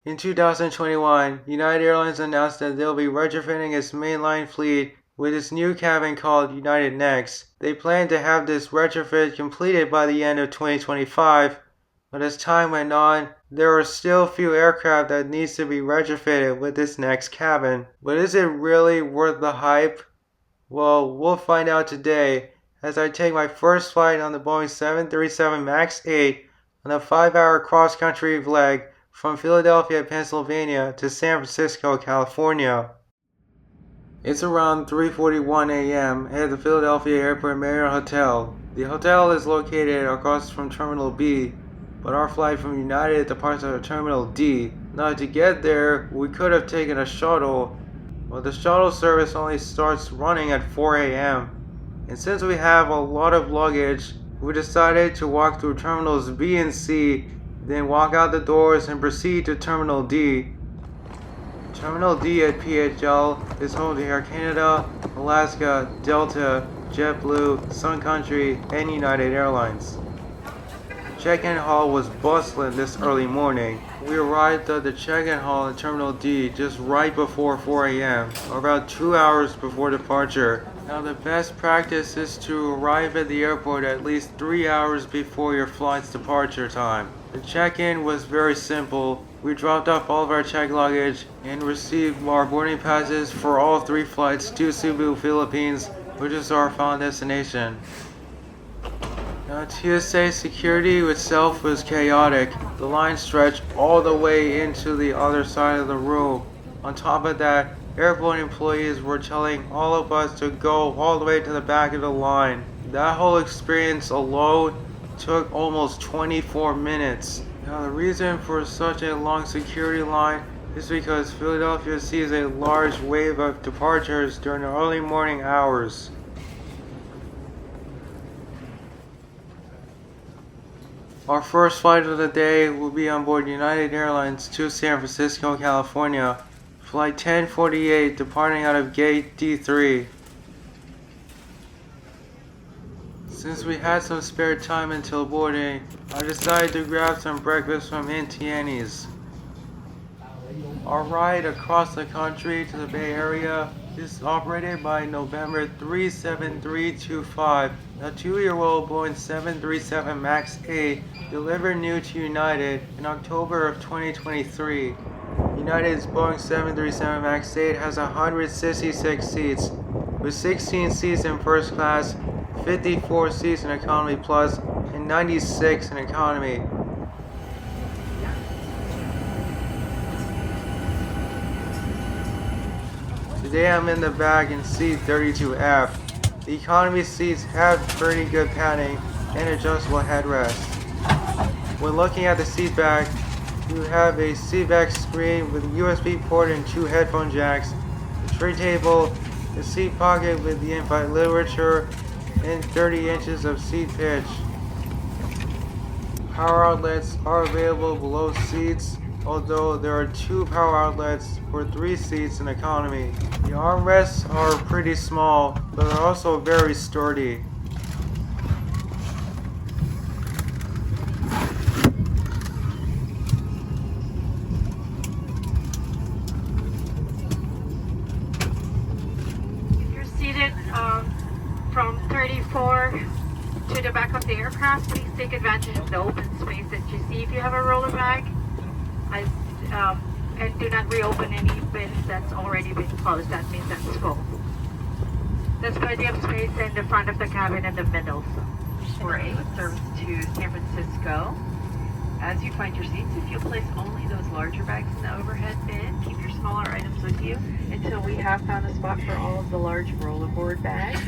In 2021, United Airlines announced that they'll be retrofitting its mainline fleet with its new cabin called United Next. They plan to have this retrofit completed by the end of 2025, but as time went on, there are still few aircraft that needs to be retrofitted with this next cabin. But is it really worth the hype? Well, we'll find out today as I take my first flight on the Boeing 737 MAX 8 on a 5-hour cross-country leg from Philadelphia, Pennsylvania to San Francisco, California. It's around 3:41 a.m. at the Philadelphia Airport Marriott Hotel. The hotel is located across from Terminal B, but our flight from United departs at Terminal D. Now to get there, we could have taken a shuttle, but the shuttle service only starts running at 4 a.m. And since we have a lot of luggage, we decided to walk through Terminals B and C, then walk out the doors and proceed to Terminal D. Terminal D at PHL is home to Air Canada, Alaska, Delta, JetBlue, Sun Country, and United Airlines. Check-in hall was bustling this early morning. We arrived at the check-in hall in Terminal D just right before 4 a.m., or about 2 hours before departure. Now the best practice is to arrive at the airport at least 3 hours before your flight's departure time. The check-in was very simple. We dropped off all of our checked luggage and received our boarding passes for all 3 flights to Cebu, Philippines, which is our final destination. Now TSA security itself was chaotic. The line stretched all the way into the other side of the room. On top of that, airport employees were telling all of us to go all the way to the back of the line. That whole experience alone took almost 24 minutes. Now the reason for such a long security line is because Philadelphia sees a large wave of departures during the early morning hours. Our first flight of the day will be on board United Airlines to San Francisco, California. Flight 1048 departing out of gate D3. Since we had some spare time until boarding, I decided to grab some breakfast from Antiani's. Our ride across the country to the Bay Area is operated by November 37325, a 2-year-old Boeing 737 MAX 8 delivered new to United in October of 2023. United's Boeing 737 MAX 8 has 166 seats, with 16 seats in first class, 54 seats in economy plus, and 96 in economy. Today I'm in the back in seat 32F. The economy seats have pretty good padding and adjustable headrests. When looking at the seat back, you have a seat back screen with a USB port and 2 headphone jacks, a tray table, a seat pocket with the Inflight literature, and 30 inches of seat pitch. Power outlets are available below seats, although there are 2 power outlets for 3 seats in economy. The armrests are pretty small, but are also very sturdy. You're seated from 34 to the back of the aircraft. Please take advantage of the open space that you see. If you have a roller bag, and do not reopen any bins that's already been closed. That means that's full. There's plenty of space in the front of the cabin and the middle. For a service to San Francisco. As you find your seats, if you'll place only those larger bags in the overhead bin, keep your smaller items with you until we have found a spot for all of the large rollerboard bags.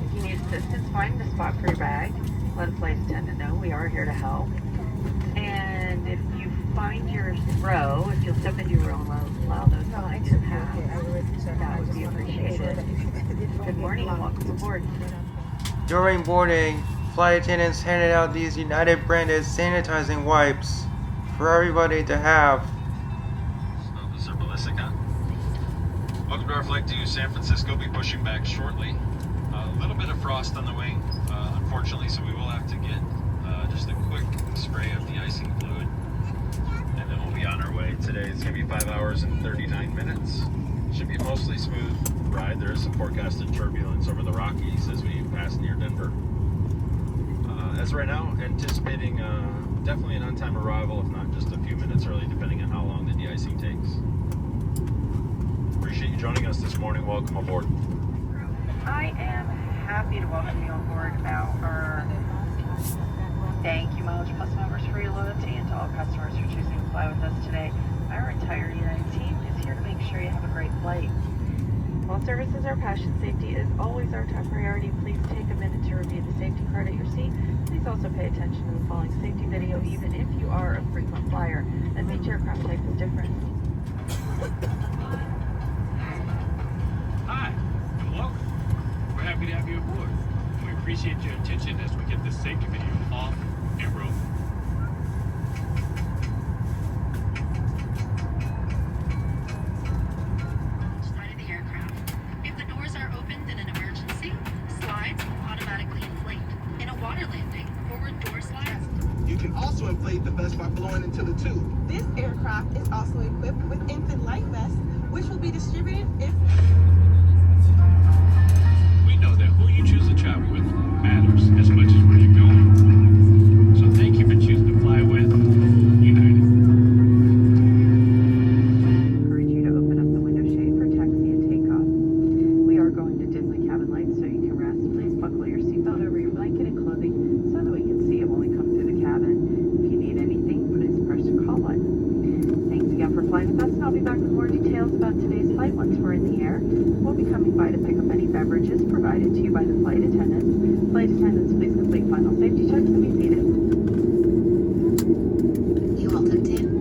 If you need assistance finding a spot for your bag, let a flight attendant know. We are here to help. And if you find your row, if you'll step into your row and allow those signs to pass, that would be appreciated. Good morning and welcome aboard. During boarding, flight attendants handed out these United branded sanitizing wipes for everybody to have. Officer Balisica. Welcome to our flight to San Francisco. Be pushing back shortly. A little bit of frost on the wing, unfortunately, so we will have to get just a quick spray of de-icing fluid, and then we'll be on our way. today. It's going to be 5 hours and 39 minutes. Should be a mostly smooth ride. There is some forecasted turbulence over the Rockies as we pass near Denver. As of right now, anticipating definitely an on-time arrival, if not just a few minutes early, depending on how long the de-icing takes. Appreciate you joining us this morning. Welcome aboard. I am happy to welcome you on board our Thank You Mileage Plus members for your loyalty, and to all customers for choosing to fly with us today. Our entire United team is here to make sure you have a great flight. While service is our passion, safety is always our top priority. Please take a minute to review the safety card at your seat. Please also pay attention to the following safety video, even if you are a frequent flyer, as each aircraft type is different. Hi, and welcome. We're happy to have you aboard. We appreciate your attention as we get this safety video off and rolling. Slide of the aircraft. If the doors are opened in an emergency, slides will automatically inflate. In a water landing, forward door slides. You can also inflate the vest by blowing into the tube. This aircraft is also equipped with Inflight vests, which will be distributed if... We know that who you choose to travel with matters as much as where you're going. So thank you for choosing to fly with United. Encourage you to open up the window shade for taxi and takeoff. We are going to dim the cabin lights so you can rest. Please buckle your seatbelt over your blanket and clothing so that we can see it when we come through the cabin. If you need anything, please press the call button. Thanks again for flying with us, and I'll be back with more details about today's flight once we're in the air. We'll be coming by to pick up any beverages provided to you by the flight attendants. Flight attendants, please complete final safety checks and be seated. You all tucked in?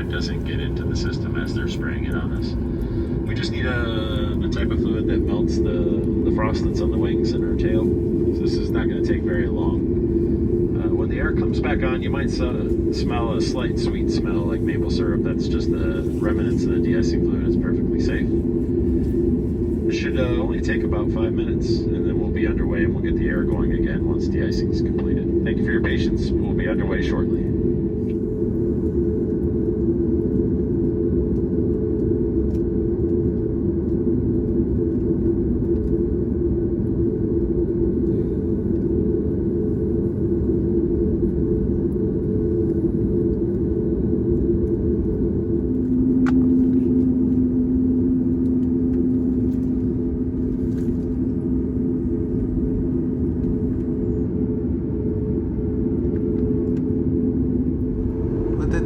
Doesn't get into the system as they're spraying it on us. We just need a type of fluid that melts the frost that's on the wings and our tail. So this is not going to take very long. When the air comes back on, you might smell a slight sweet smell like maple syrup. That's just the remnants of the de-icing fluid. It's perfectly safe. This should only take about 5 minutes, and then we'll be underway and we'll get the air going again once de-icing is completed. Thank you for your patience. We'll be underway shortly.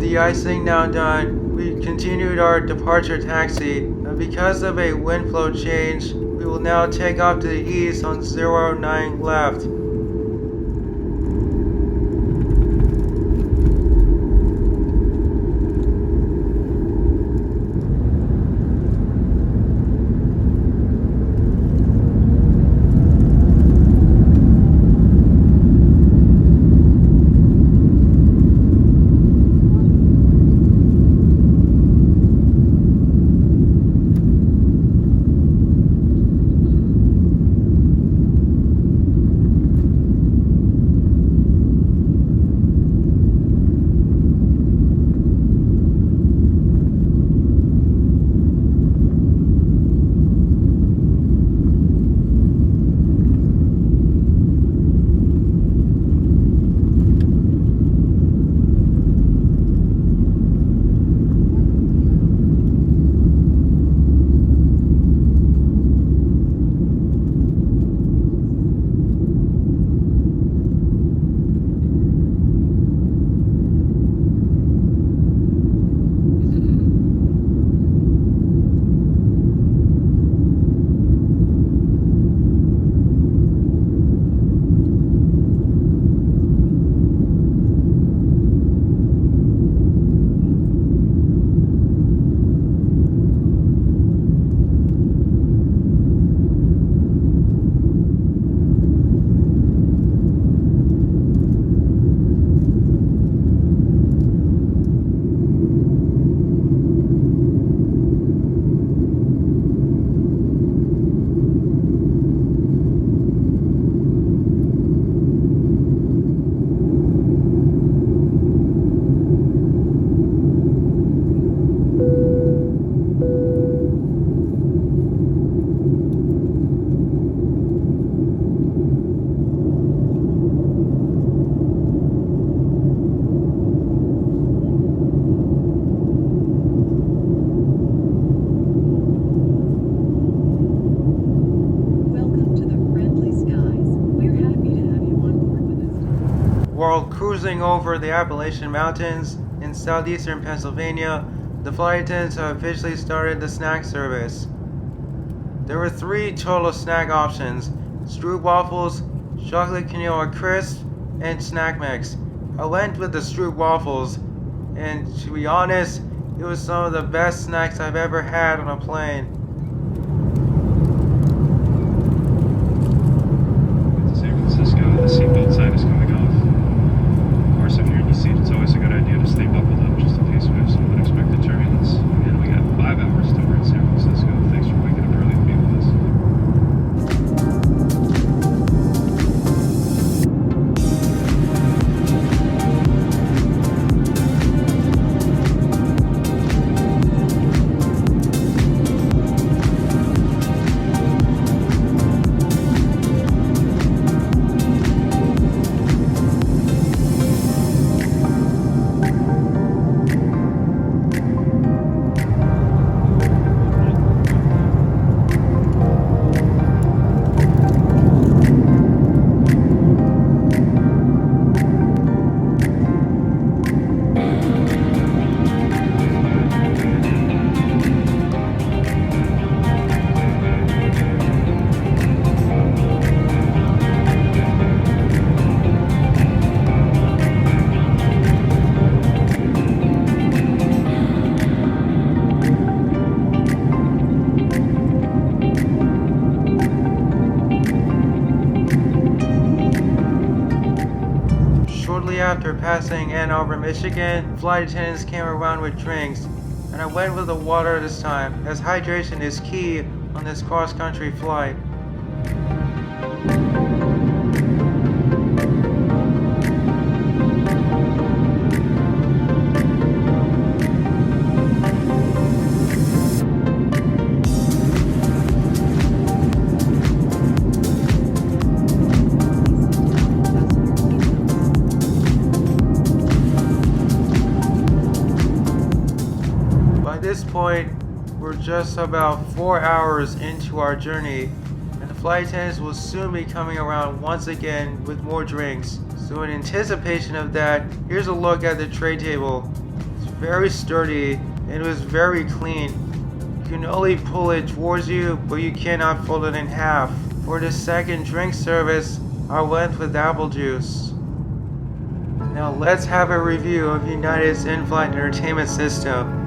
De-icing now done, we continued our departure taxi, and because of a wind flow change, we will now take off to the east on 09 left. Crossing over the Appalachian Mountains in southeastern Pennsylvania, the flight attendants have officially started the snack service. There were 3 total snack options: Stroop waffles, chocolate quinoa crisp, and snack mix. I went with the Stroop waffles, and to be honest, it was some of the best snacks I've ever had on a plane. To San Francisco, the seatbelt sign is coming off. Of course, if you're in the seat, it's always a good idea to stay buckled up just in case we have some unexpected turbulence. And we got 5 hours till we're in San Francisco. Thanks for waking up early to be with us. After passing Ann Arbor, Michigan, flight attendants came around with drinks, and I went with the water this time, as hydration is key on this cross-country flight. At this point, we're just about 4 hours into our journey, and the flight attendants will soon be coming around once again with more drinks. So in anticipation of that, here's a look at the tray table. It's very sturdy and it was very clean. You can only pull it towards you, but you cannot fold it in half. For the second drink service, I went with apple juice. Now let's have a review of United's in-flight entertainment system.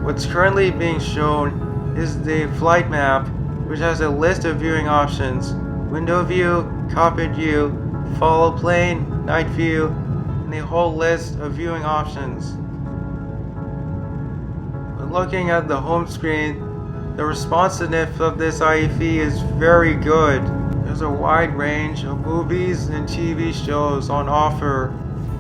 What's currently being shown is the flight map, which has a list of viewing options: window view, cockpit view, follow plane, night view, and a whole list of viewing options. When looking at the home screen, the responsiveness of this IFE is very good. There's a wide range of movies and TV shows on offer,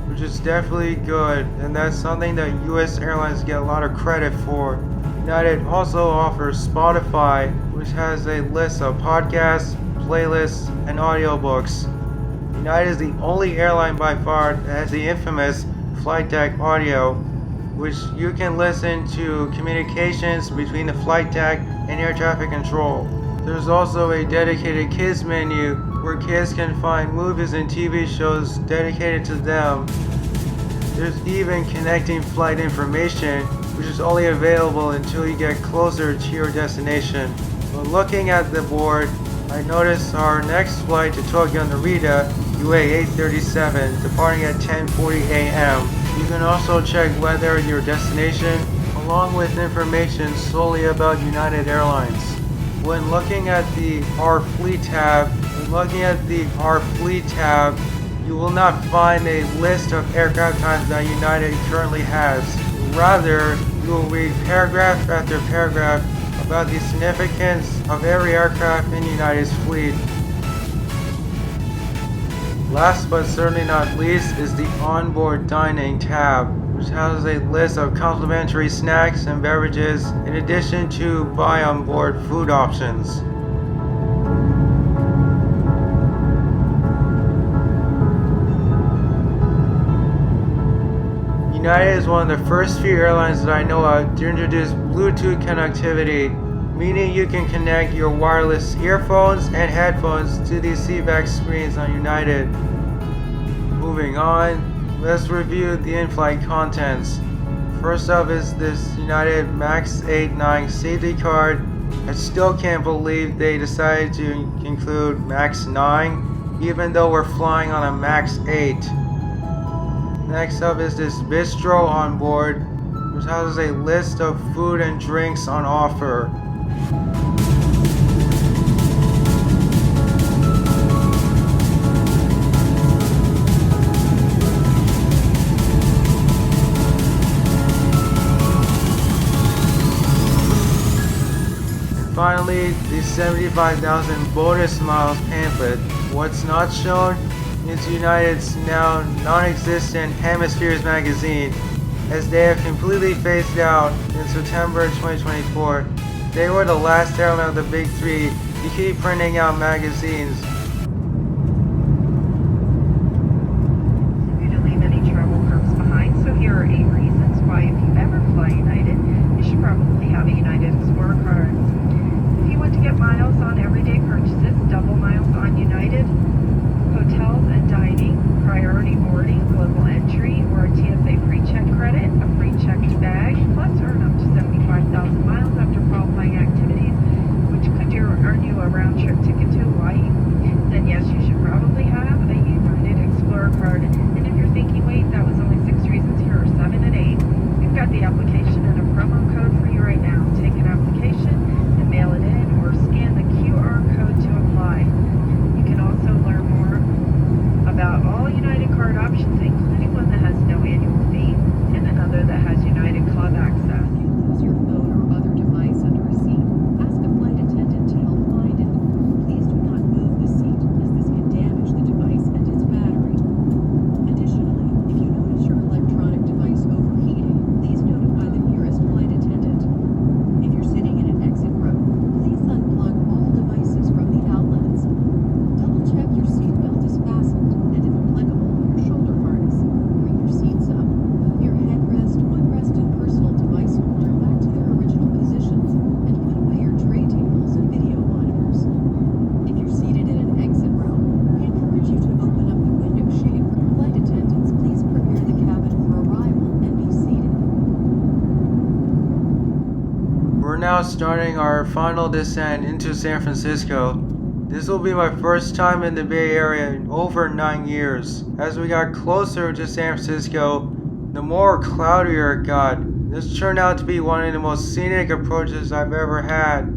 which is definitely good, and that's something that US Airlines get a lot of credit for. United also offers Spotify, which has a list of podcasts, playlists, and audiobooks. United is the only airline by far that has the infamous flight deck audio, which you can listen to communications between the flight deck and air traffic control. There's also a dedicated kids menu where kids can find movies and TV shows dedicated to them. There's even connecting flight information, which is only available until you get closer to your destination. When looking at the board, I noticed our next flight to Tokyo Narita, UA 837, departing at 10:40 a.m. You can also check weather at your destination, along with information solely about United Airlines. When looking at the Our Fleet tab, you will not find a list of aircraft types that United currently has. Rather, you will read paragraph after paragraph about the significance of every aircraft in United's fleet. Last but certainly not least is the onboard dining tab, which has a list of complimentary snacks and beverages in addition to buy on board food options. United is one of the first few airlines that I know of to introduce Bluetooth connectivity, meaning you can connect your wireless earphones and headphones to these seatback screens on United. Moving on, let's review the in-flight contents. First up is this United Max 89 safety card. I still can't believe they decided to include Max 9, even though we're flying on a Max 8. Next up is this bistro on board, which houses a list of food and drinks on offer. Finally, the 75,000 bonus miles pamphlet. What's not shown is United's now non-existent Hemispheres magazine, as they have completely phased out in September 2024. They were the last airline of the big three to keep printing out magazines. You to leave any travel perks behind, so here are 8 reasons why if you ever fly United, you should probably have a United Explorer card. If you want to get miles on everyday purchases, double miles on United, hotels and dining, priority boarding, global entry, or a TSA pre-check credit, a free checked bag, plus earn up to 75,000 miles after qualifying activities, which could earn you a round-trip ticket to Hawaii, then yes, you should probably have a United Explorer card. And if you're thinking, wait, that was only 6 reasons, here are 7 and 8, we've got the application and a promo code for you right now. Take an application and mail it in, or scan the QR code to apply. You can also learn more about all United card options, including one that has no annual fee and another that has United Club access. Use your phone or other device under a seat. Ask a flight attendant to help find it. Please do not move the seat, as this can damage the device and its battery. Additionally, if you notice your electronic device overheating, please notify the nearest flight attendant. If you're sitting in an exit row, please unplug all devices from the outlets. Double check your seatbelt is fastened, and if applicable, your shoulder harness. Bring your seats up. Move your headrest, footrest, and personal device holder back to their original positions, and put away your tray tables and video monitors. If you're seated in an exit row, we encourage you to open up the window shade for your flight attendants. Please prepare the cabin for arrival and be seated. We're now starting our final descent into San Francisco. This will be my first time in the Bay Area in over 9 years. As we got closer to San Francisco, the more cloudier it got. This turned out to be one of the most scenic approaches I've ever had.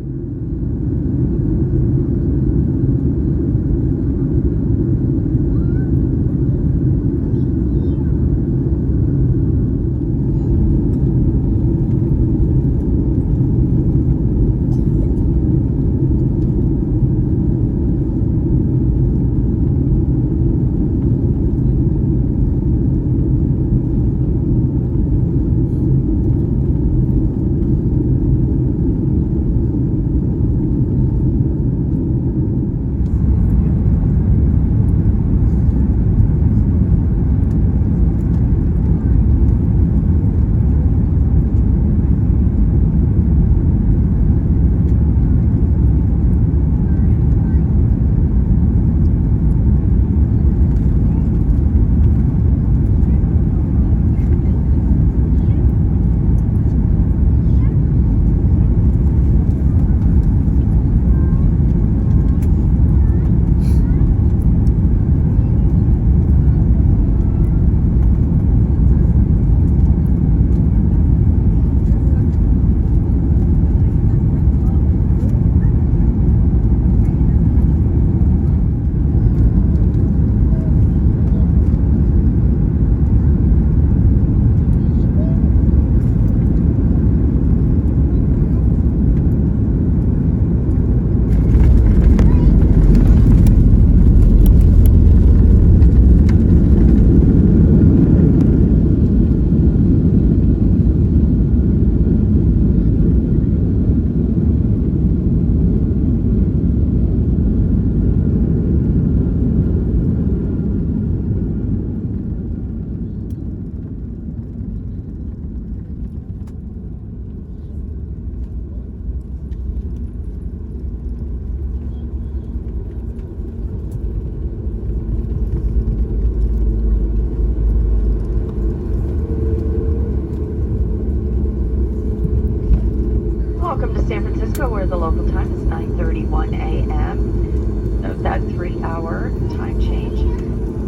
Welcome to San Francisco, where the local time is 9:31 a.m. Note that 3-hour time change.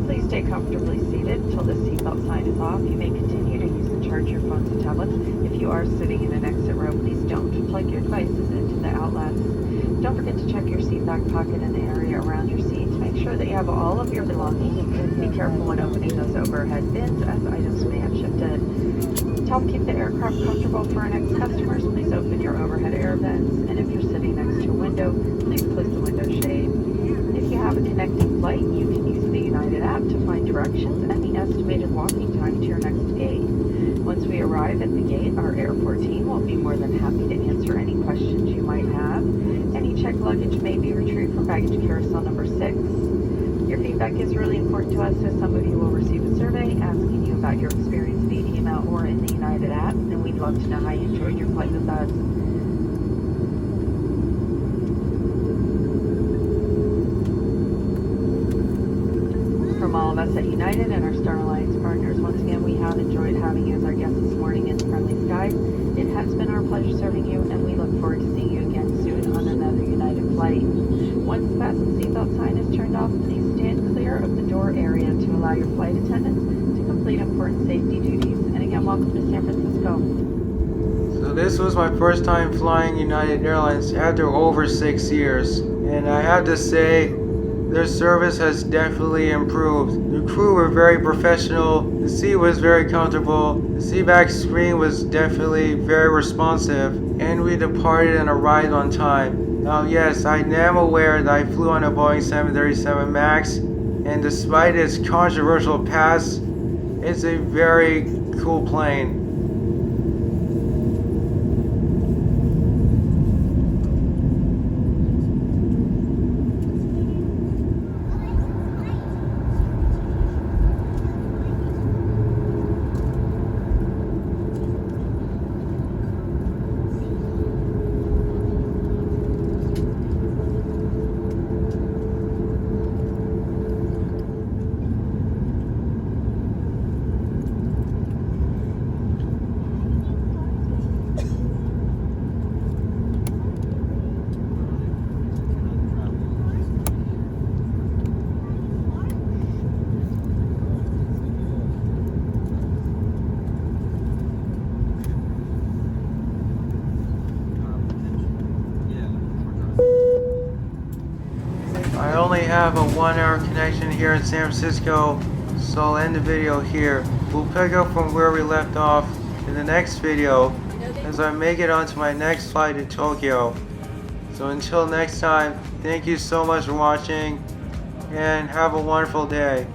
Please stay comfortably seated until the seatbelt sign is off. You may continue to use and charge your phones and tablets. If you are sitting in an exit row, please don't plug your devices into the outlets. Don't forget to check your seat back pocket and the area around your seat to make sure that you have all of your belongings. Be careful when opening those overhead bins, as items may have shifted. To help keep the aircraft comfortable for our next customers, please open your overhead air vents, and if you're sitting next to a window, please place the window shade. If you have a connecting flight, you can use the United app to find directions and the estimated walking time to your next gate. Once we arrive at the gate, our airport team will be more than happy to answer any questions you might have. Any checked luggage may be retrieved from baggage carousel number 6. Your feedback is really important to us, so some of you will receive a survey asking you about your experience via email or in the United app, and we'd love to know how you enjoyed your flight with us. From all of us at United and our Star Alliance partners, once again, we have enjoyed having you as our guest this morning in the friendly skies. It has been our pleasure serving you, and we look forward to seeing you again soon on another United flight. Once the fasten seatbelt sign is turned off, please stand clear of the door area to allow your flight attendants to complete important safety duties. And again, welcome to San Francisco. So this was my first time flying United Airlines after over 6 years, and I have to say, their service has definitely improved. The crew were very professional, the seat was very comfortable, the seat back screen was definitely very responsive, and we departed and arrived on time. Now yes, I am aware that I flew on a Boeing 737 MAX, and despite its controversial past, it's a very cool plane. I only have a 1-hour connection here in San Francisco, so I'll end the video here. We'll pick up from where we left off in the next video as I make it onto my next flight to Tokyo. So until next time, thank you so much for watching and have a wonderful day.